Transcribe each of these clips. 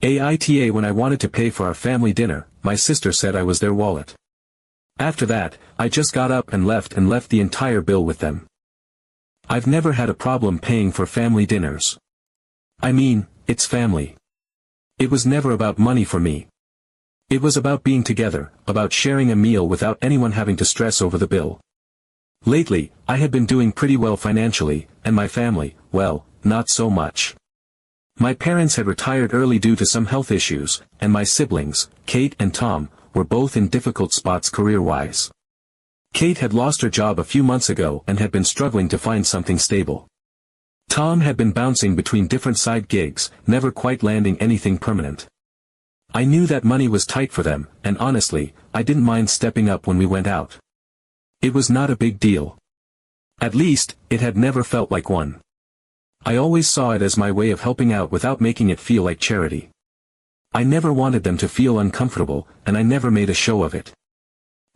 AITA. When I wanted to pay for our family dinner, my sister said I was their wallet. After that, I just got up and left the entire bill with them. I've never had a problem paying for family dinners. I mean, it's family. It was never about money for me. It was about being together, about sharing a meal without anyone having to stress over the bill. Lately, I had been doing pretty well financially, and my family, well, not so much. My parents had retired early due to some health issues, and my siblings, Kate and Tom, were both in difficult spots career-wise. Kate had lost her job a few months ago and had been struggling to find something stable. Tom had been bouncing between different side gigs, never quite landing anything permanent. I knew that money was tight for them, and honestly, I didn't mind stepping up when we went out. It was not a big deal. At least, it had never felt like one. I always saw it as my way of helping out without making it feel like charity. I never wanted them to feel uncomfortable, and I never made a show of it.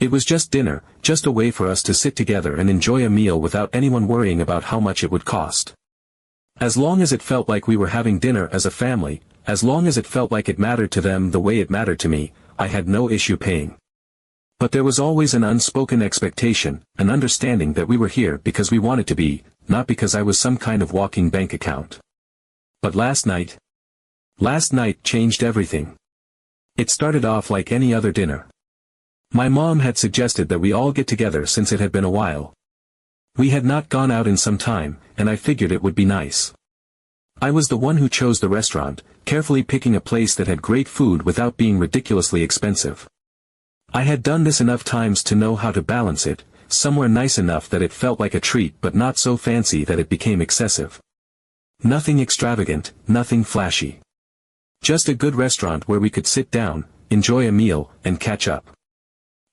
It was just dinner, just a way for us to sit together and enjoy a meal without anyone worrying about how much it would cost. As long as it felt like we were having dinner as a family, as long as it felt like it mattered to them the way it mattered to me, I had no issue paying. But there was always an unspoken expectation, an understanding that we were here because we wanted to be, not because I was some kind of walking bank account. But last night changed everything. It started off like any other dinner. My mom had suggested that we all get together since it had been a while. We had not gone out in some time, and I figured it would be nice. I was the one who chose the restaurant, carefully picking a place that had great food without being ridiculously expensive. I had done this enough times to know how to balance it, somewhere nice enough that it felt like a treat but not so fancy that it became excessive. Nothing extravagant, nothing flashy. Just a good restaurant where we could sit down, enjoy a meal, and catch up.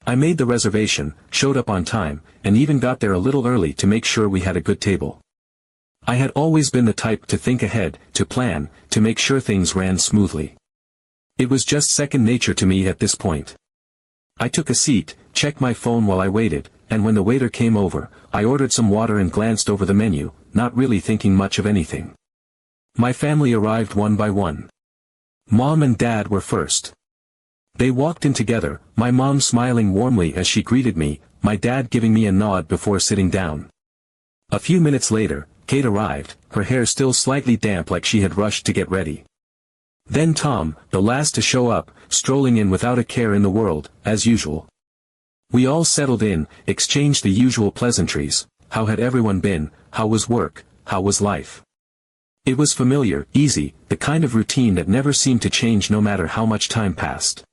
I made the reservation, showed up on time, and even got there a little early to make sure we had a good table. I had always been the type to think ahead, to plan, to make sure things ran smoothly. It was just second nature to me at this point. I took a seat, checked my phone while I waited, and when the waiter came over, I ordered some water and glanced over the menu, not really thinking much of anything. My family arrived one by one. Mom and Dad were first. They walked in together, my mom smiling warmly as she greeted me, my dad giving me a nod before sitting down. A few minutes later, Kate arrived, her hair still slightly damp like she had rushed to get ready. Then Tom, the last to show up, strolling in without a care in the world, as usual. We all settled in, exchanged the usual pleasantries. How had everyone been, how was work, how was life? It was familiar, easy, the kind of routine that never seemed to change no matter how much time passed.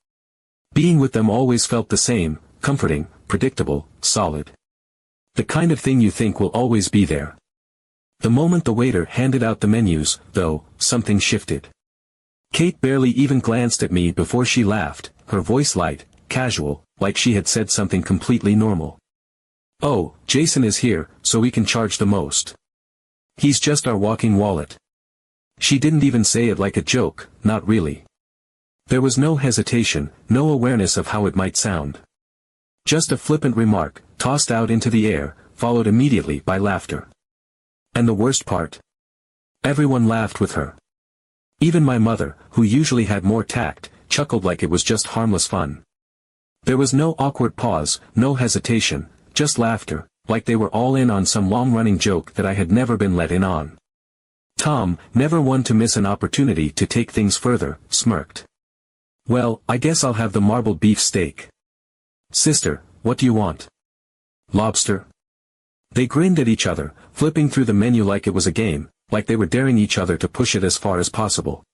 Being with them always felt the same, comforting, predictable, solid. The kind of thing you think will always be there. The moment the waiter handed out the menus, though, something shifted. Kate barely even glanced at me before she laughed, her voice light, casual, like she had said something completely normal. "Oh, Jason is here, so we can charge the most. He's just our walking wallet." She didn't even say it like a joke, not really. There was no hesitation, no awareness of how it might sound. Just a flippant remark, tossed out into the air, followed immediately by laughter. And the worst part? Everyone laughed with her. Even my mother, who usually had more tact, chuckled like it was just harmless fun. There was no awkward pause, no hesitation, just laughter, like they were all in on some long-running joke that I had never been let in on. Tom, never one to miss an opportunity to take things further, smirked. "Well, I guess I'll have the marbled beef steak." "Sister, what do you want?" "Lobster?" They grinned at each other, flipping through the menu like it was a game, like they were daring each other to push it as far as possible.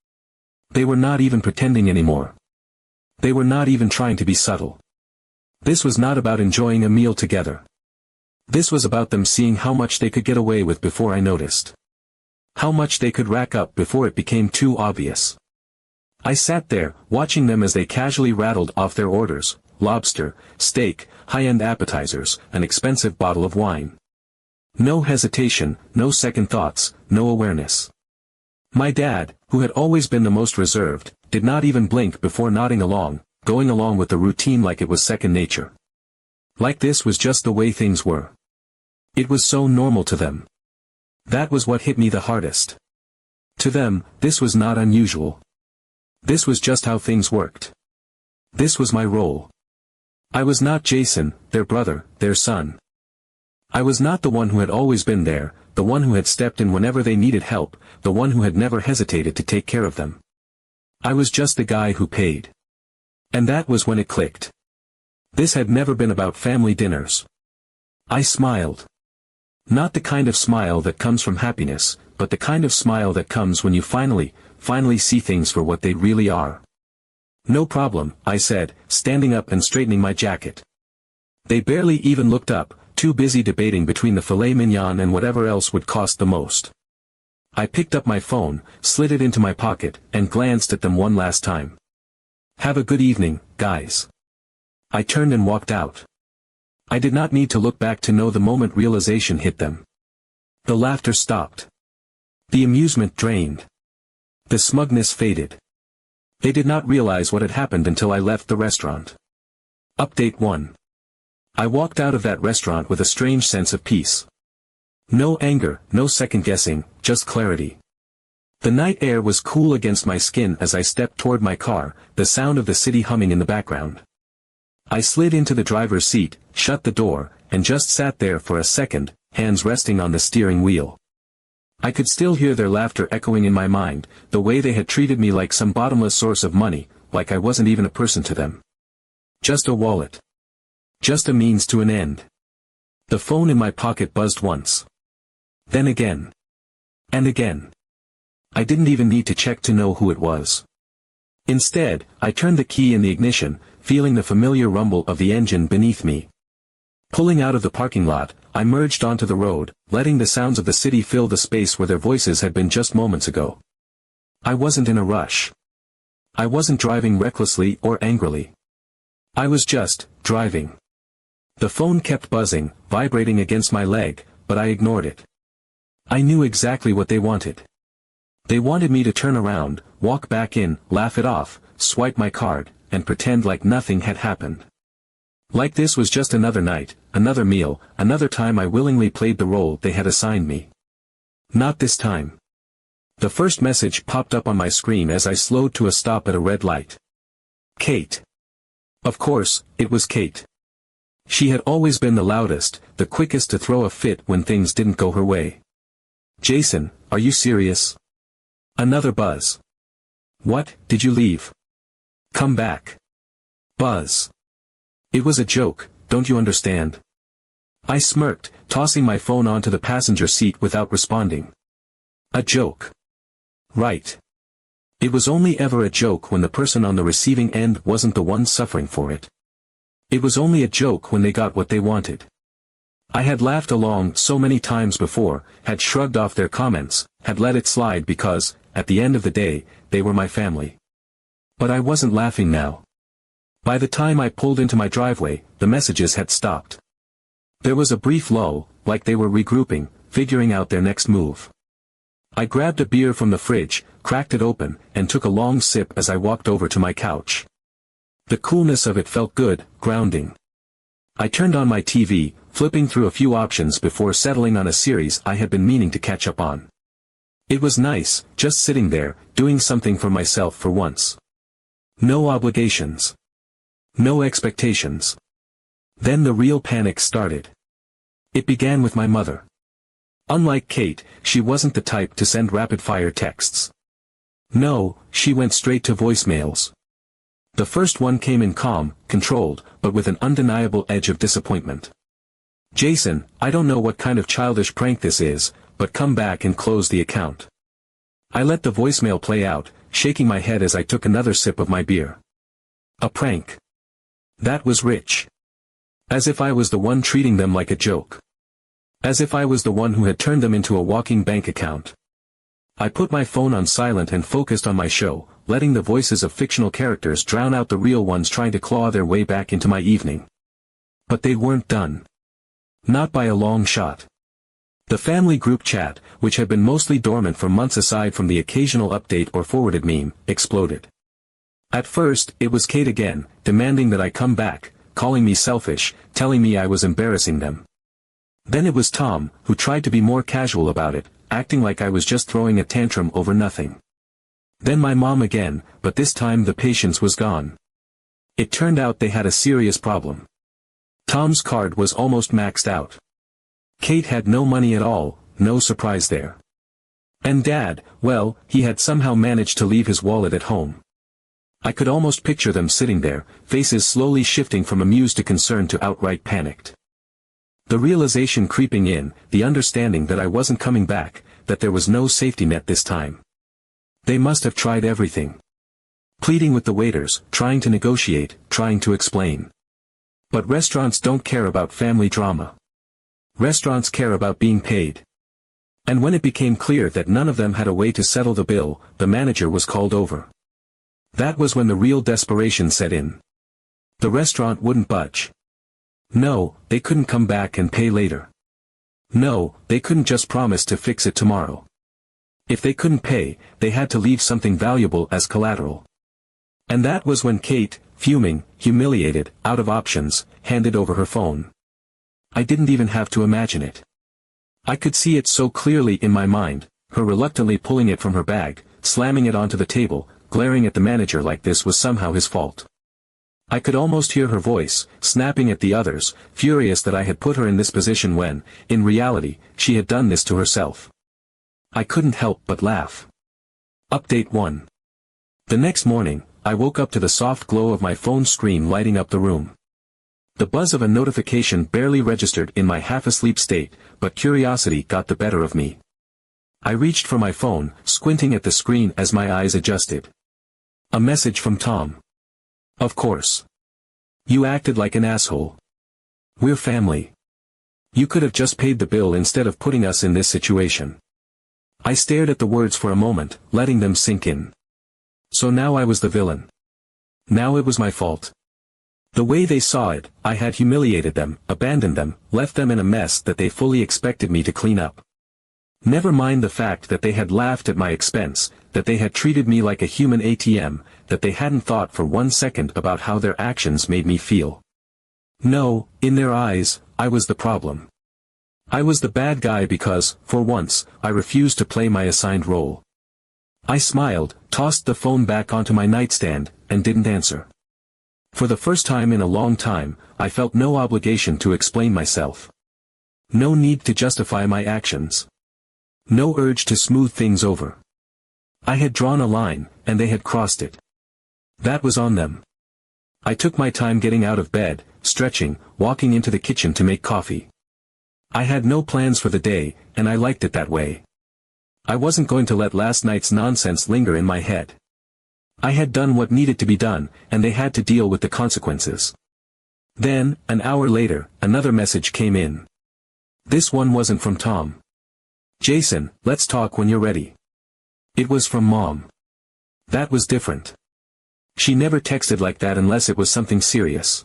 They were not even pretending anymore. They were not even trying to be subtle. This was not about enjoying a meal together. This was about them seeing how much they could get away with before I noticed. How much they could rack up before it became too obvious. I sat there, watching them as they casually rattled off their orders: lobster, steak, high-end appetizers, an expensive bottle of wine. No hesitation, no second thoughts, no awareness. My dad, who had always been the most reserved, did not even blink before nodding along, going along with the routine like it was second nature. Like this was just the way things were. It was so normal to them. That was what hit me the hardest. To them, this was not unusual. This was just how things worked. This was my role. I was not Jason, their brother, their son. I was not the one who had always been there, the one who had stepped in whenever they needed help, the one who had never hesitated to take care of them. I was just the guy who paid. And that was when it clicked. This had never been about family dinners. I smiled. Not the kind of smile that comes from happiness, but the kind of smile that comes when you finally see things for what they really are. "No problem," I said, standing up and straightening my jacket. They barely even looked up, too busy debating between the filet mignon and whatever else would cost the most. I picked up my phone, slid it into my pocket, and glanced at them one last time. "Have a good evening, guys." I turned and walked out. I did not need to look back to know the moment realization hit them. The laughter stopped. The amusement drained. The smugness faded. They did not realize what had happened until I left the restaurant. Update 1. I walked out of that restaurant with a strange sense of peace. No anger, no second-guessing, just clarity. The night air was cool against my skin as I stepped toward my car, the sound of the city humming in the background. I slid into the driver's seat, shut the door, and just sat there for a second, hands resting on the steering wheel. I could still hear their laughter echoing in my mind, the way they had treated me like some bottomless source of money, like I wasn't even a person to them. Just a wallet. Just a means to an end. The phone in my pocket buzzed once. Then again. And again. I didn't even need to check to know who it was. Instead, I turned the key in the ignition, feeling the familiar rumble of the engine beneath me. Pulling out of the parking lot, I merged onto the road, letting the sounds of the city fill the space where their voices had been just moments ago. I wasn't in a rush. I wasn't driving recklessly or angrily. I was just driving. The phone kept buzzing, vibrating against my leg, but I ignored it. I knew exactly what they wanted. They wanted me to turn around, walk back in, laugh it off, swipe my card, and pretend like nothing had happened. Like this was just another night, another meal, another time I willingly played the role they had assigned me. Not this time. The first message popped up on my screen as I slowed to a stop at a red light. Kate. Of course, it was Kate. She had always been the loudest, the quickest to throw a fit when things didn't go her way. "Jason, are you serious?" Another buzz. "What, did you leave? Come back." Buzz. "It was a joke, don't you understand?" I smirked, tossing my phone onto the passenger seat without responding. A joke. Right. It was only ever a joke when the person on the receiving end wasn't the one suffering for it. It was only a joke when they got what they wanted. I had laughed along so many times before, had shrugged off their comments, had let it slide because, at the end of the day, they were my family. But I wasn't laughing now. By the time I pulled into my driveway, the messages had stopped. There was a brief lull, like they were regrouping, figuring out their next move. I grabbed a beer from the fridge, cracked it open, and took a long sip as I walked over to my couch. The coolness of it felt good, grounding. I turned on my TV, flipping through a few options before settling on a series I had been meaning to catch up on. It was nice, just sitting there, doing something for myself for once. No obligations. No expectations. Then the real panic started. It began with my mother. Unlike Kate, she wasn't the type to send rapid-fire texts. No, she went straight to voicemails. The first one came in calm, controlled, but with an undeniable edge of disappointment. "Jason, I don't know what kind of childish prank this is, but come back and close the account." I let the voicemail play out, shaking my head as I took another sip of my beer. A prank. That was rich. As if I was the one treating them like a joke. As if I was the one who had turned them into a walking bank account. I put my phone on silent and focused on my show, letting the voices of fictional characters drown out the real ones trying to claw their way back into my evening. But they weren't done. Not by a long shot. The family group chat, which had been mostly dormant for months aside from the occasional update or forwarded meme, exploded. At first, it was Kate again, demanding that I come back, calling me selfish, telling me I was embarrassing them. Then it was Tom, who tried to be more casual about it, acting like I was just throwing a tantrum over nothing. Then my mom again, but this time the patience was gone. It turned out they had a serious problem. Tom's card was almost maxed out. Kate had no money at all, no surprise there. And Dad, well, he had somehow managed to leave his wallet at home. I could almost picture them sitting there, faces slowly shifting from amused to concerned to outright panicked. The realization creeping in, the understanding that I wasn't coming back, that there was no safety net this time. They must have tried everything. Pleading with the waiters, trying to negotiate, trying to explain. But restaurants don't care about family drama. Restaurants care about being paid. And when it became clear that none of them had a way to settle the bill, the manager was called over. That was when the real desperation set in. The restaurant wouldn't budge. No, they couldn't come back and pay later. No, they couldn't just promise to fix it tomorrow. If they couldn't pay, they had to leave something valuable as collateral. And that was when Kate, fuming, humiliated, out of options, handed over her phone. I didn't even have to imagine it. I could see it so clearly in my mind, her reluctantly pulling it from her bag, slamming it onto the table, glaring at the manager like this was somehow his fault. I could almost hear her voice, snapping at the others, furious that I had put her in this position when, in reality, she had done this to herself. I couldn't help but laugh. Update 1. The next morning, I woke up to the soft glow of my phone screen lighting up the room. The buzz of a notification barely registered in my half-asleep state, but curiosity got the better of me. I reached for my phone, squinting at the screen as my eyes adjusted. A message from Tom. Of course. You acted like an asshole. We're family. You could have just paid the bill instead of putting us in this situation. I stared at the words for a moment, letting them sink in. So now I was the villain. Now it was my fault. The way they saw it, I had humiliated them, abandoned them, left them in a mess that they fully expected me to clean up. Never mind the fact that they had laughed at my expense, that they had treated me like a human ATM, that they hadn't thought for 1 second about how their actions made me feel. No, in their eyes, I was the problem. I was the bad guy because, for once, I refused to play my assigned role. I smiled, tossed the phone back onto my nightstand, and didn't answer. For the first time in a long time, I felt no obligation to explain myself. No need to justify my actions. No urge to smooth things over. I had drawn a line, and they had crossed it. That was on them. I took my time getting out of bed, stretching, walking into the kitchen to make coffee. I had no plans for the day, and I liked it that way. I wasn't going to let last night's nonsense linger in my head. I had done what needed to be done, and they had to deal with the consequences. Then, an hour later, another message came in. This one wasn't from Tom. Jason, let's talk when you're ready. It was from Mom. That was different. She never texted like that unless it was something serious.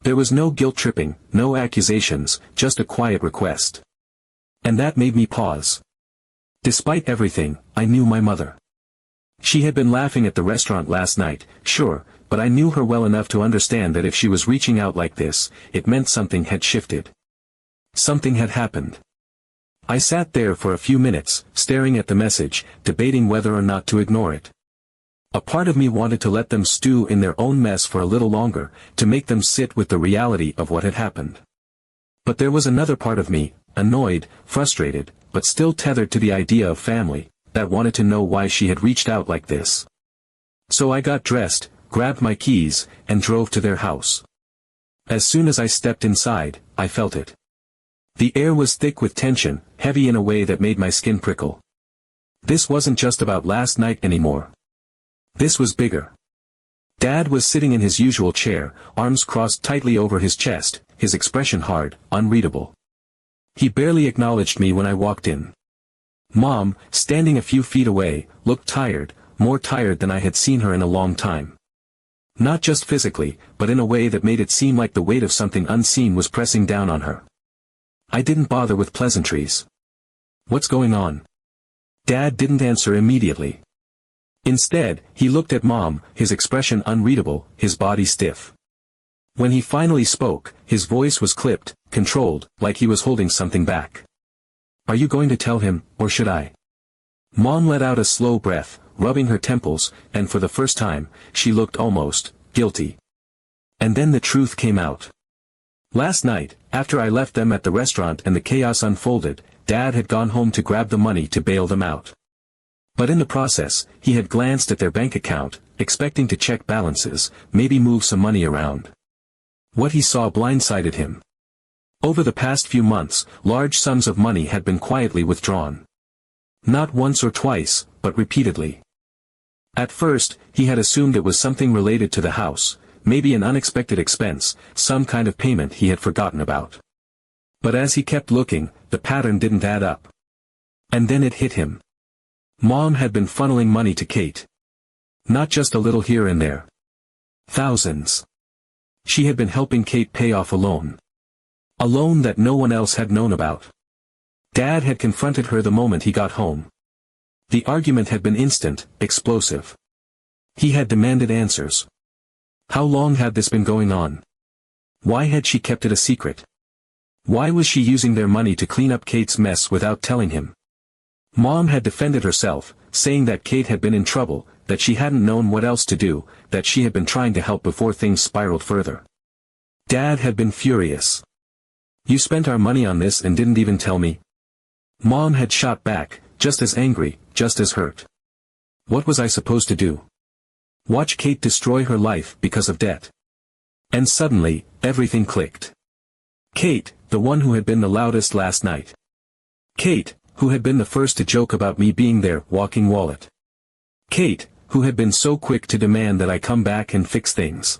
There was no guilt-tripping, no accusations, just a quiet request. And that made me pause. Despite everything, I knew my mother. She had been laughing at the restaurant last night, sure, but I knew her well enough to understand that if she was reaching out like this, it meant something had shifted. Something had happened. I sat there for a few minutes, staring at the message, debating whether or not to ignore it. A part of me wanted to let them stew in their own mess for a little longer, to make them sit with the reality of what had happened. But there was another part of me, annoyed, frustrated, but still tethered to the idea of family, that wanted to know why she had reached out like this. So I got dressed, grabbed my keys, and drove to their house. As soon as I stepped inside, I felt it. The air was thick with tension, heavy in a way that made my skin prickle. This wasn't just about last night anymore. This was bigger. Dad was sitting in his usual chair, arms crossed tightly over his chest, his expression hard, unreadable. He barely acknowledged me when I walked in. Mom, standing a few feet away, looked tired, more tired than I had seen her in a long time. Not just physically, but in a way that made it seem like the weight of something unseen was pressing down on her. I didn't bother with pleasantries. What's going on? Dad didn't answer immediately. Instead, he looked at Mom, his expression unreadable, his body stiff. When he finally spoke, his voice was clipped, controlled, like he was holding something back. Are you going to tell him, or should I? Mom let out a slow breath, rubbing her temples, and for the first time, she looked almost guilty. And then the truth came out. Last night, after I left them at the restaurant and the chaos unfolded, Dad had gone home to grab the money to bail them out. But in the process, he had glanced at their bank account, expecting to check balances, maybe move some money around. What he saw blindsided him. Over the past few months, large sums of money had been quietly withdrawn. Not once or twice, but repeatedly. At first, he had assumed it was something related to the house, maybe an unexpected expense, some kind of payment he had forgotten about. But as he kept looking, the pattern didn't add up. And then it hit him. Mom had been funneling money to Kate. Not just a little here and there. Thousands. She had been helping Kate pay off a loan. A loan that no one else had known about. Dad had confronted her the moment he got home. The argument had been instant, explosive. He had demanded answers. How long had this been going on? Why had she kept it a secret? Why was she using their money to clean up Kate's mess without telling him? Mom had defended herself, saying that Kate had been in trouble, that she hadn't known what else to do, that she had been trying to help before things spiraled further. Dad had been furious. You spent our money on this and didn't even tell me? Mom had shot back, just as angry, just as hurt. What was I supposed to do? Watch Kate destroy her life because of debt? And suddenly, everything clicked. Kate, the one who had been the loudest last night. Kate, who had been the first to joke about me being their walking wallet. Kate, who had been so quick to demand that I come back and fix things.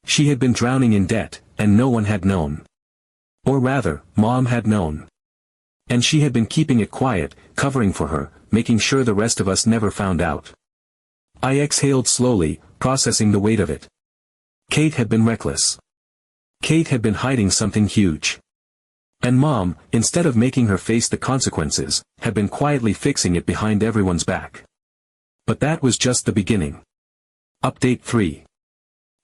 She had been drowning in debt, and no one had known. Or rather, Mom had known. And she had been keeping it quiet, covering for her, making sure the rest of us never found out. I exhaled slowly, processing the weight of it. Kate had been reckless. Kate had been hiding something huge. And Mom, instead of making her face the consequences, had been quietly fixing it behind everyone's back. But that was just the beginning. Update 3.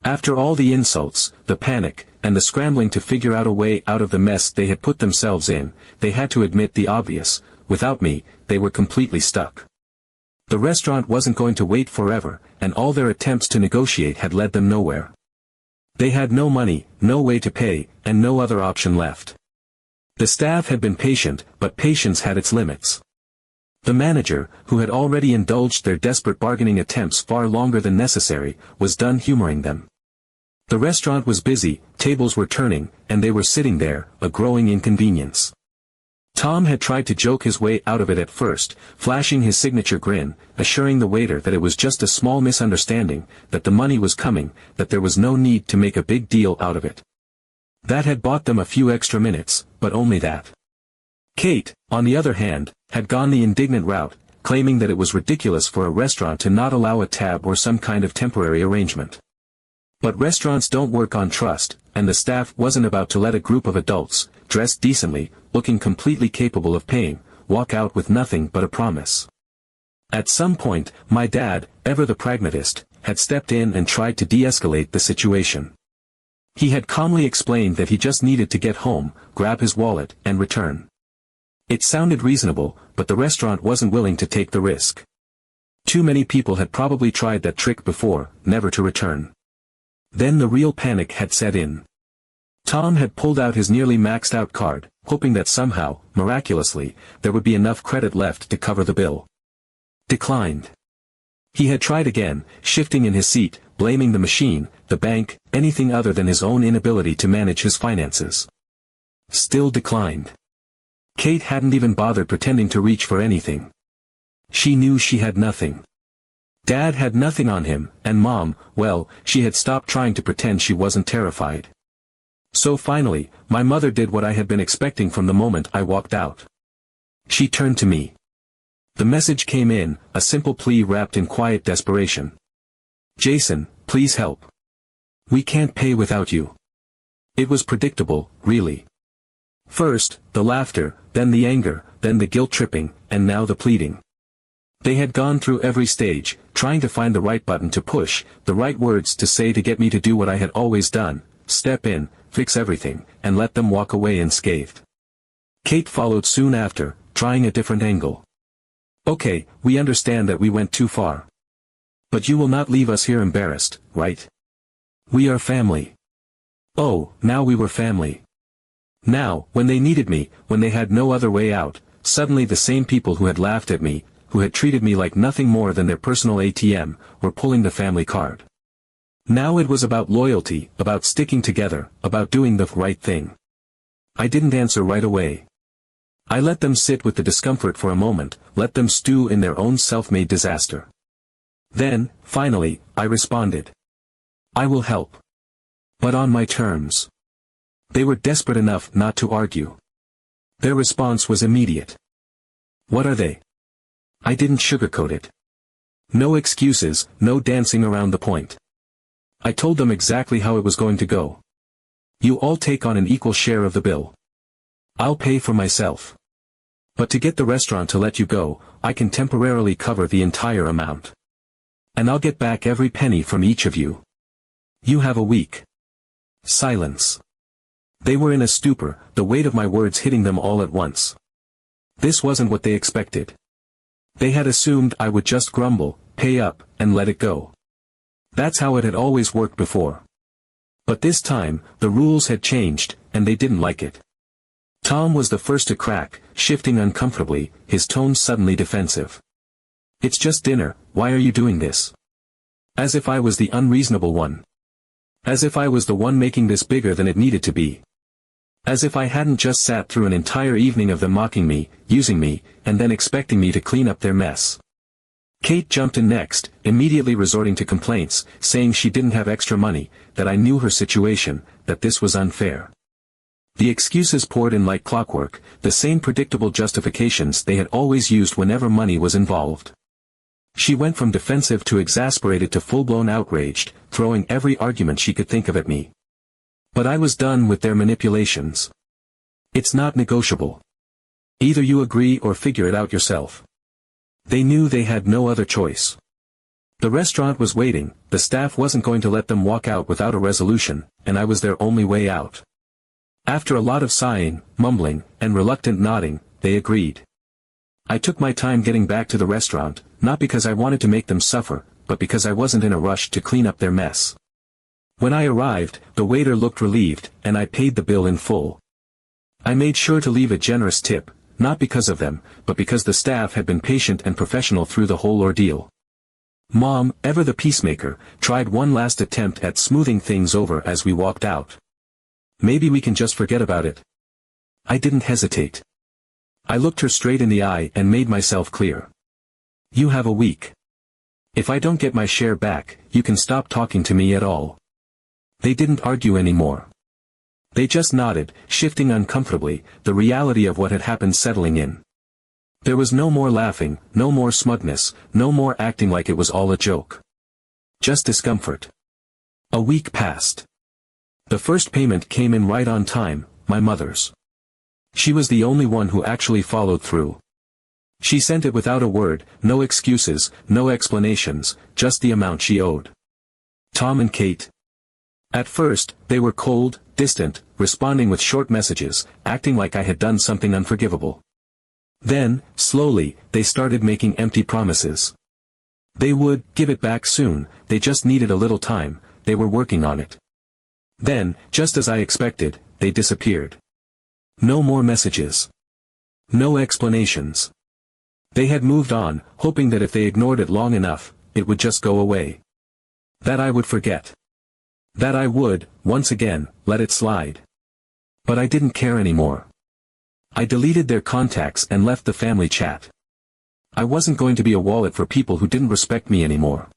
After all the insults, the panic, and the scrambling to figure out a way out of the mess they had put themselves in, they had to admit the obvious: without me, they were completely stuck. The restaurant wasn't going to wait forever, and all their attempts to negotiate had led them nowhere. They had no money, no way to pay, and no other option left. The staff had been patient, but patience had its limits. The manager, who had already indulged their desperate bargaining attempts far longer than necessary, was done humoring them. The restaurant was busy, tables were turning, and they were sitting there, a growing inconvenience. Tom had tried to joke his way out of it at first, flashing his signature grin, assuring the waiter that it was just a small misunderstanding, that the money was coming, that there was no need to make a big deal out of it. That had bought them a few extra minutes, but only that. Kate, on the other hand, had gone the indignant route, claiming that it was ridiculous for a restaurant to not allow a tab or some kind of temporary arrangement. But restaurants don't work on trust, and the staff wasn't about to let a group of adults, dressed decently, looking completely capable of paying, walk out with nothing but a promise. At some point, my dad, ever the pragmatist, had stepped in and tried to de-escalate the situation. He had calmly explained that he just needed to get home, grab his wallet, and return. It sounded reasonable, but the restaurant wasn't willing to take the risk. Too many people had probably tried that trick before, never to return. Then the real panic had set in. Tom had pulled out his nearly maxed-out card, hoping that somehow, miraculously, there would be enough credit left to cover the bill. Declined. He had tried again, shifting in his seat, blaming the machine, the bank, anything other than his own inability to manage his finances. Still declined. Kate hadn't even bothered pretending to reach for anything. She knew she had nothing. Dad had nothing on him, and Mom, well, she had stopped trying to pretend she wasn't terrified. So finally, my mother did what I had been expecting from the moment I walked out. She turned to me. The message came in, a simple plea wrapped in quiet desperation. Jason, please help. We can't pay without you. It was predictable, really. First, the laughter, then the anger, then the guilt-tripping, and now the pleading. They had gone through every stage, trying to find the right button to push, the right words to say to get me to do what I had always done, step in, fix everything, and let them walk away unscathed. Kate followed soon after, trying a different angle. Okay, we understand that we went too far. But you will not leave us here embarrassed, right? We are family. Oh, now we were family. Now, when they needed me, when they had no other way out, suddenly the same people who had laughed at me, who had treated me like nothing more than their personal ATM, were pulling the family card. Now it was about loyalty, about sticking together, about doing the right thing. I didn't answer right away. I let them sit with the discomfort for a moment, let them stew in their own self-made disaster. Then, finally, I responded. I will help. But on my terms. They were desperate enough not to argue. Their response was immediate. What are they? I didn't sugarcoat it. No excuses, no dancing around the point. I told them exactly how it was going to go. You all take on an equal share of the bill. I'll pay for myself. But to get the restaurant to let you go, I can temporarily cover the entire amount. And I'll get back every penny from each of you. You have a week. Silence. They were in a stupor, the weight of my words hitting them all at once. This wasn't what they expected. They had assumed I would just grumble, pay up, and let it go. That's how it had always worked before. But this time, the rules had changed, and they didn't like it. Tom was the first to crack, shifting uncomfortably, his tone suddenly defensive. It's just dinner, why are you doing this? As if I was the unreasonable one. As if I was the one making this bigger than it needed to be. As if I hadn't just sat through an entire evening of them mocking me, using me, and then expecting me to clean up their mess. Kate jumped in next, immediately resorting to complaints, saying she didn't have extra money, that I knew her situation, that this was unfair. The excuses poured in like clockwork, the same predictable justifications they had always used whenever money was involved. She went from defensive to exasperated to full-blown outraged, throwing every argument she could think of at me. But I was done with their manipulations. It's not negotiable. Either you agree or figure it out yourself. They knew they had no other choice. The restaurant was waiting, the staff wasn't going to let them walk out without a resolution, and I was their only way out. After a lot of sighing, mumbling, and reluctant nodding, they agreed. I took my time getting back to the restaurant, not because I wanted to make them suffer, but because I wasn't in a rush to clean up their mess. When I arrived, the waiter looked relieved, and I paid the bill in full. I made sure to leave a generous tip, not because of them, but because the staff had been patient and professional through the whole ordeal. Mom, ever the peacemaker, tried one last attempt at smoothing things over as we walked out. Maybe we can just forget about it. I didn't hesitate. I looked her straight in the eye and made myself clear. You have a week. If I don't get my share back, you can stop talking to me at all. They didn't argue anymore. They just nodded, shifting uncomfortably, the reality of what had happened settling in. There was no more laughing, no more smugness, no more acting like it was all a joke. Just discomfort. A week passed. The first payment came in right on time, my mother's. She was the only one who actually followed through. She sent it without a word, no excuses, no explanations, just the amount she owed. Tom and Kate. At first, they were cold, distant, responding with short messages, acting like I had done something unforgivable. Then, slowly, they started making empty promises. They would give it back soon, they just needed a little time, they were working on it. Then, just as I expected, they disappeared. No more messages. No explanations. They had moved on, hoping that if they ignored it long enough, it would just go away. That I would forget. That I would, once again, let it slide. But I didn't care anymore. I deleted their contacts and left the family chat. I wasn't going to be a wallet for people who didn't respect me anymore.